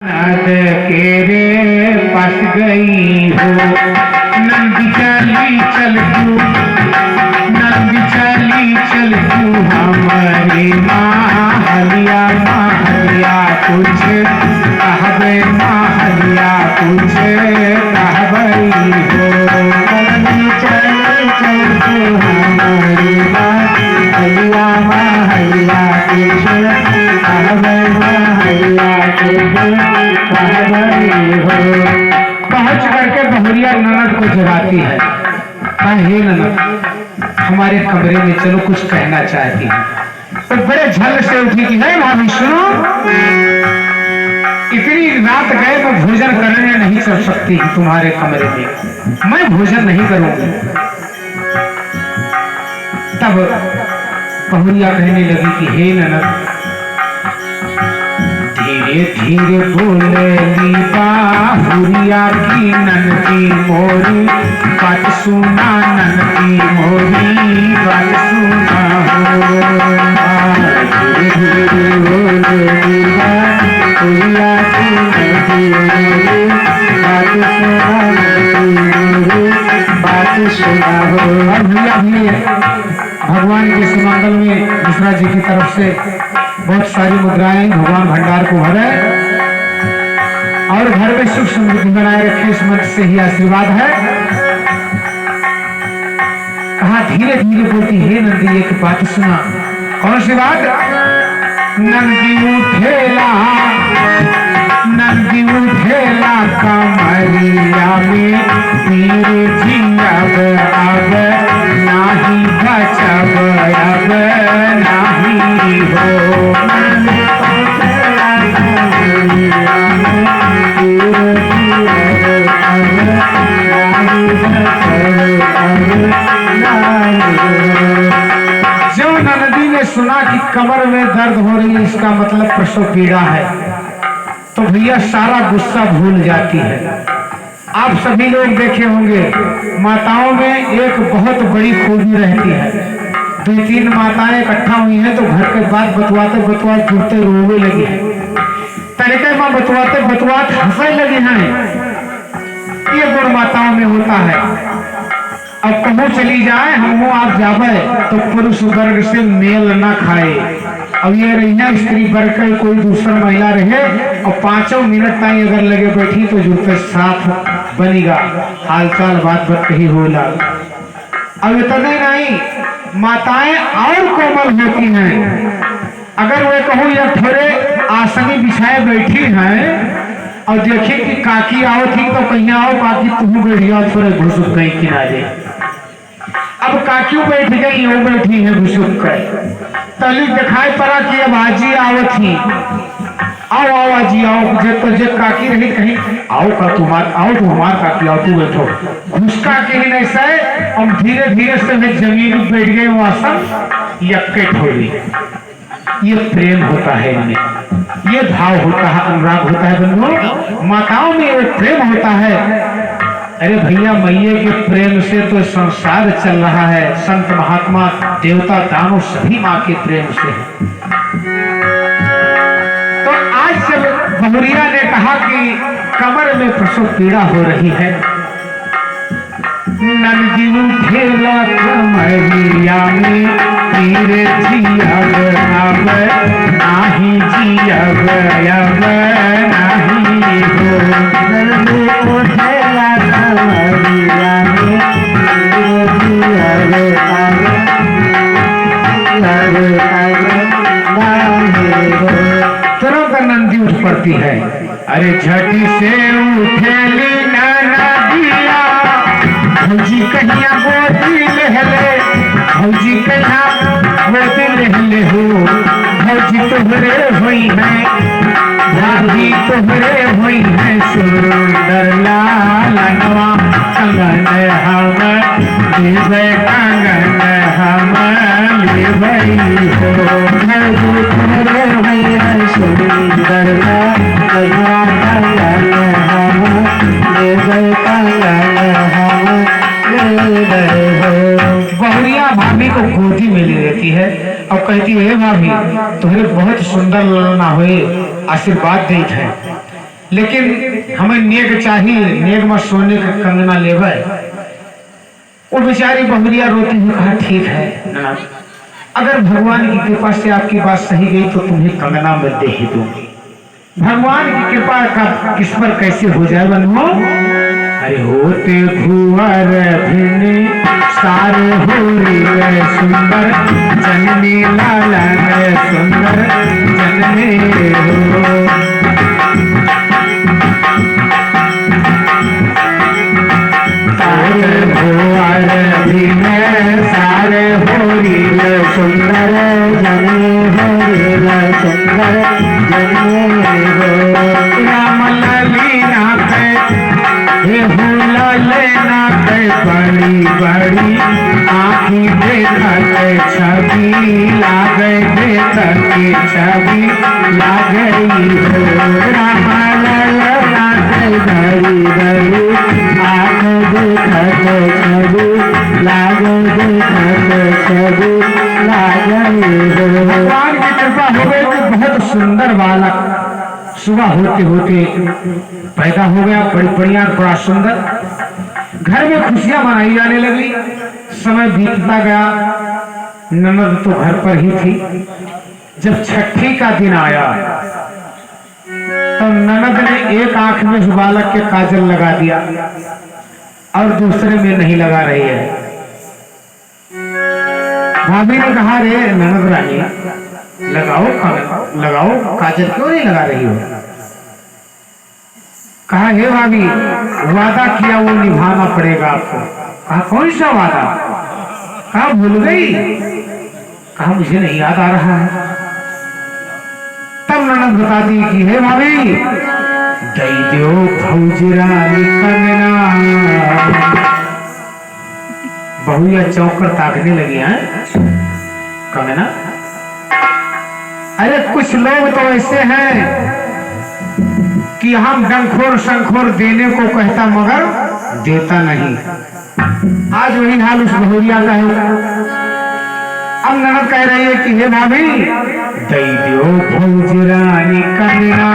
के रे पास गई हो नंदी चली चल तू, नंदी चली चल तू हमारी माहलिया माहलिया कुछ कहबे माहलिया कुछ कहबई हो। नंदी चली चल तू हमारी माहलिया माहलिया कुछ कहबे माहलिया कुछ। पहुंच करके बहुरिया ननद को जगाती है, हे ननद हमारे कमरे में चलो, कुछ कहना चाहती है। तो बड़े झल से उठी कि है भाभी सुनो, इतनी रात गए मैं भोजन करने नहीं चल सकती तुम्हारे कमरे में, मैं भोजन नहीं करूंगी। तब बहुरिया कहने लगी कि हे ननद धीरे धीरे बोलेली बाहुरिया की ननकी मोरी बात सुना, ननकी मोरी बात सुना हो। धीरे धीरे बोलेली बाहुरिया की ननकी मोरी बात सुना, ननकी मोरी बात सुना हो। और भैया भी भगवान के सुमंगल में मिश्रा जी की तरफ से बहुत सारी मुद्राएं भगवान भंडार को भरे और घर में सुख समृद्धि बनाए रखे, इस मंत्र से ही आशीर्वाद है। कहा धीरे धीरे बोलती हे नंदी एक बात सुना। कौन सी बात? नंदी उठेला, नंदी उठेला कमरिया में तेरे जियब अब नाही बचब अब नाही हो। जो नंदी ने सुना कि कमर में दर्द हो रही है, इसका मतलब प्रसव पीड़ा है, तो भैया सारा गुस्सा भूल जाती है। आप सभी लोग देखे होंगे माताओं में एक बहुत बड़ी खूबी रहती है। दो तीन माताएं इकट्ठा हुई हैं तो घर के बाद बतवाते बतवाते जुड़ते रोने लगी है, तरीके में बतवाते बतवाते हंसने लगी हैं। ये गुण माताओं में होता है। अब कहूँ चली जाए हम आप जावे तो पुरुष वर्ग से मेल न खाए। अब ये रही है स्त्री वर्ग का कोई दूसरा महिला रहे और 5 मिनट तक अगर लगे बैठी तो जुड़ते साथ बनेगा, हालचाल बात बात कही होला। अब इतने नहीं, माताएं और कोमल होती हैं। अगर वे कहूँ या थोड़े आसनी बिछाए बैठी हैं और देखे कि काकी आओ थी तो कहीं आओ काकी तुम बैठिया थोड़े घुसुक गई किनारे। अब काकियों बैठ गई वो बैठी है घुसुक कर, तली दिखाई पड़ा कि अब आजी आओ थी, आओ आओ आजी आओ। जे काकी रही कहीं आओ का तुम्हार आओ तुम्हार काकी आओ तू बैठो, घुसका के ही नहीं सहे। हम धीरे धीरे से मैं जमीन में बैठ गए वहां सब यक्के ठोली। ये प्रेम होता है इनमें, ये भाव होता है, अनुराग होता है बंधुओं। माताओं में ये प्रेम होता है। अरे भैया मैये के प्रेम से तो संसार चल रहा है। संत महात्मा देवता दानव सभी माँ के प्रेम से है। तो आज जब बहुरिया ने कहा कि कमर में प्रसव पीड़ा हो रही है, नंदी उठेला कमरिया में तेरे जियब अब नाही जियब अब नाही हो। नंदी उठेला कमरिया में तेरे जियब अब नाही हो। तुरंत नंदी उठ पड़ती है। अरे झटी से उठेली नदिया, भौजी कहिया गोदी लहले, भौजी कहिया गोदी लहले हो। भौजी तोहरे हुई है, भाभी तोहरे हुई है, सुंदर लालनवा कंगन हम लेबै, कंगन हम लेबै हो। भौजी तोहरे हुई है, सुंदर लालनवा कंगन हम लेबै, कंगन हम। बहुरिया भाभी को गोदी में ले लेती है और कहती है भाभी तुम्हें बहुत सुंदर ललना हुए आशीर्वाद देत है। लेकिन हमें नेक चाहिए, नेक में सोने का कंगना लेवे। वो बेचारी बहुरिया रोती हुई कहा ठीक है ननद, अगर भगवान की कृपा से आपकी बात सही गई तो तुम्हें कंगना में दे ही दूंगी। भगवान की कृपा का किस पर कैसे हो जाए बनो। अरे होते भुवर भिन्न सारे होरी सुंदर जननी लाला सुंदर जननी हो। सारे भुवर भिन्न सारे होरी सुंदर जननी होरी सुंदर जननी हो। राम ललीना हे भूला लेना के बड़ी बड़ी आँखी देखत छवि लागे, देखत छवि लागे हो। राम ललीना के बड़ी बड़ी आँख देखत छवि लागे, देखत छवि लागे हो। भगवान की कृपा हो गई तो बहुत सुंदर बालक सुबह होते होते पैदा हो गया, बड़ी बढ़िया बड़ा सुंदर। घर में खुशियां मनाई जाने लगी। समय बीतता गया, ननद तो घर पर ही थी। जब छठी का दिन आया तो ननद ने एक आंख में उस बालक के काजल लगा दिया और दूसरे में नहीं लगा रही है। भाभी ने कहा रे ननद रानी लगाओ लगाओ काजल, क्यों नहीं लगा रही हो। कहा हे भाभी वादा किया वो निभाना पड़ेगा आपको। कहा कौन सा वादा। कहा भूल गई। कहा मुझे नहीं याद आ रहा है। तब ननद बताती कि हे भाभी दई दो भौजरानी कंगना। बहुया चौकर ताकने लगी हैं कंगना। अरे कुछ लोग तो ऐसे हैं कि हम डंखोर शंखोर देने को कहता मगर देता नहीं। आज वही हाल उस बहुरिया का है। अब ननद कह रही है कि हे भाभी दई दो भौजरानी कंगना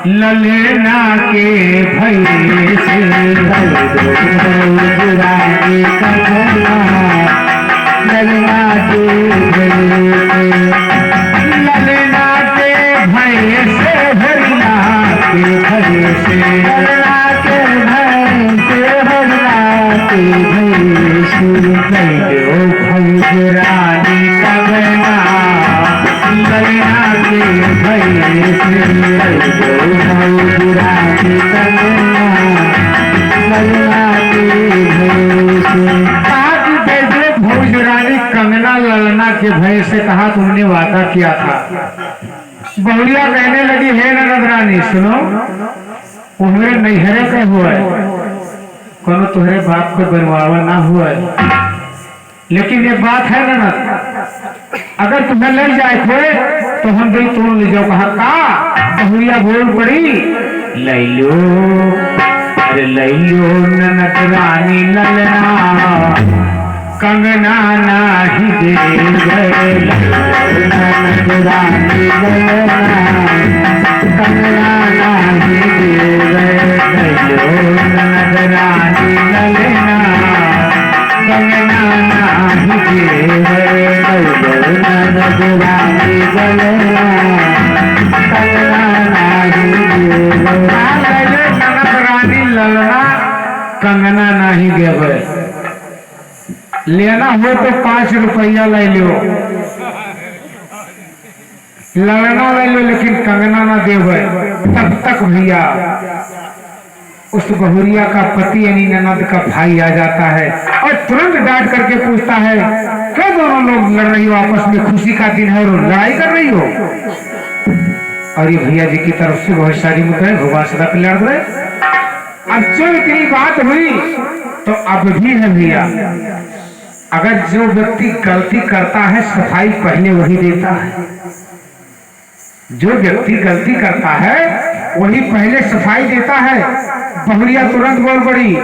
ललेना के भैले से। भौजरानी कंगना ललेना के भैले से, ललेना के भैले से भरिया के भैले से, ललेना के भैले से भरिया के भैले से। दई दो भौजरानी कंगना ललेना के भैले से, दई दो भौजरानी कंगना ललेना के भैले से। भौजरानी कंगना ललना के भय से कहा तुमने वादा किया था। बहुरिया कहने लगी हे ननद रानी सुनो, उहरे नैहरे के हुआ कोनो तुहरे बाप को बनवावा ना हुआ। लेकिन एक बात है ननद, अगर तुम्हें लग जाए खोए तो हम भी तुम ले जाओ। कहा का। बहुरिया बोल पड़ी ले लो, अरे ले लो ननद रानी ललना कंगना नाही दे गए। ननद रानी ललना कंगना नाही दे गए। ननद रानी ललना कंगना नाही दे गए। ननद रानी ललना कंगना नाही दे गए। ननद रानी ललना कंगना नाही दे गए। लेना हो तो 5 रुपया ले लो, ललना ले लो, लेकिन कंगना ना देवे। तब तक भैया उस बहुरिया का पति यानी ननद का भाई आ जाता है और तुरंत डांट करके पूछता है क्यों दोनों लोग लड़ रही हो आपस में, खुशी का दिन है और लड़ाई कर रही हो। और ये भैया जी की तरफ से बहुत सारी मुद्राएं भगवान सदा पे लड़ रहे। अब जो इतनी बात हुई तो अब भी है भैया, अगर जो व्यक्ति गलती करता है सफाई पहले वही देता है। जो व्यक्ति गलती करता है वही पहले सफाई देता है। बहुरिया तुरंत बोल पड़ी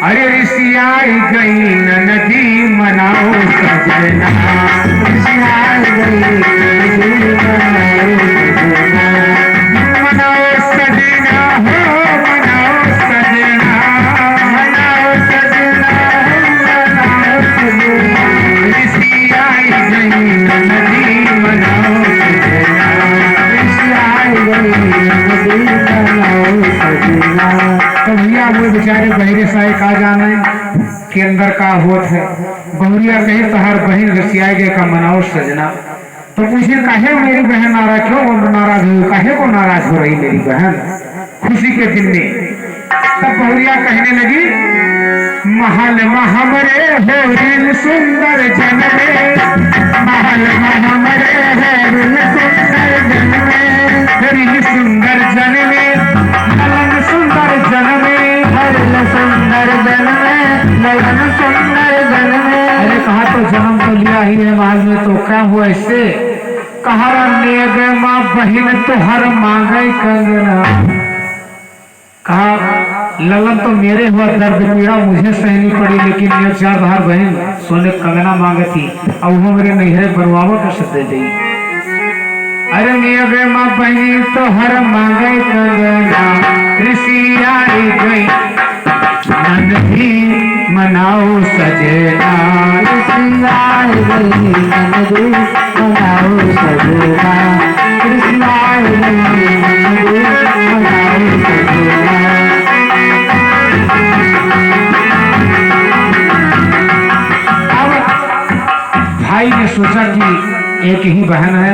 अरे ऋषियाई गई नदी मनाओ सजना। ऋषियाई गई मनाओ हुए बेचारे बहरे साए का जाने के अंदर का होत है। बहुरिया कहे तहार बहन रसिया गए का मनाओ सजना। तो पूछे काहे मेरी बहन नाराज, क्यों नाराज हुई, काहे को नाराज हो रही मेरी बहन खुशी के दिन में। तब बहुरिया कहने लगी, महल हमरे हो सुंदर जनमे, महल हमरे है सुंदर जनमे, हरिल सुंदर जनमे, नलन सुंदर जनमे, हरिल सुंदर जनमे, नलन सुंदर जनमे। अरे कहा तो जन्म तो लिया ही है महल में, तो क्या हुआ इससे। कहा नेग माँ बहिन तुहर मांगे कंगना। कहा ललन तो मेरे हुआ दर्द पीड़ा मुझे सहनी पड़ी, लेकिन ये चार बार बहन सोने कंगना मांगे थी, अब वो मेरे नैहरे बनवावा कैसे दे दी। अरे मेरे माँ बहन तो हर मांगे कंगना, ऋषि आई गई मन भी मनाओ सजना, ऋषि आई गई मन भी मनाओ सजना, ऋषि आई गई मन भी मनाओ सजना। भाई ने सोचा कि एक ही बहन है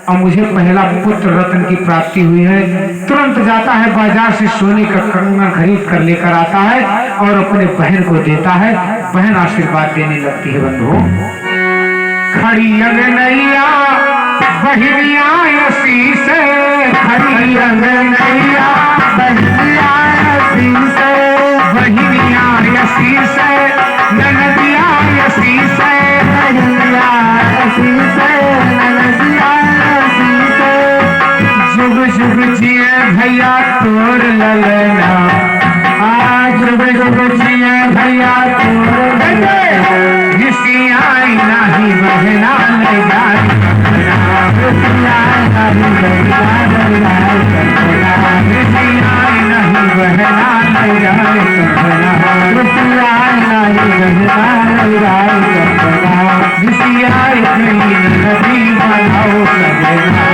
और मुझे पहला पुत्र रत्न की प्राप्ति हुई है, तुरंत जाता है बाजार से सोने का कंगन खरीद कर लेकर आता है और अपने बहन को देता है। बहन आशीर्वाद देने लगती है। बंधु खड़ी अंगनैया बहिनिया शीश, खड़ी अंगनैया बहिनिया शीश, बहिनिया शीश, ननदिया शीश, बहिनिया शीश, ननदिया शीश। जुग जुग जिए भैया तोर ललना, आज जुग जुग जिए भैया तोर ललना, ऋषि आई नहीं बहना ले जाए कंगना, ऋषि आई नहीं बहना ले जाए कंगना, ऋषि आई नहीं बहना ले जाए कंगना, ऋषि आई नहीं बहना ले जाए कंगना, ऋषि आई गई नदी बनाओ सजना।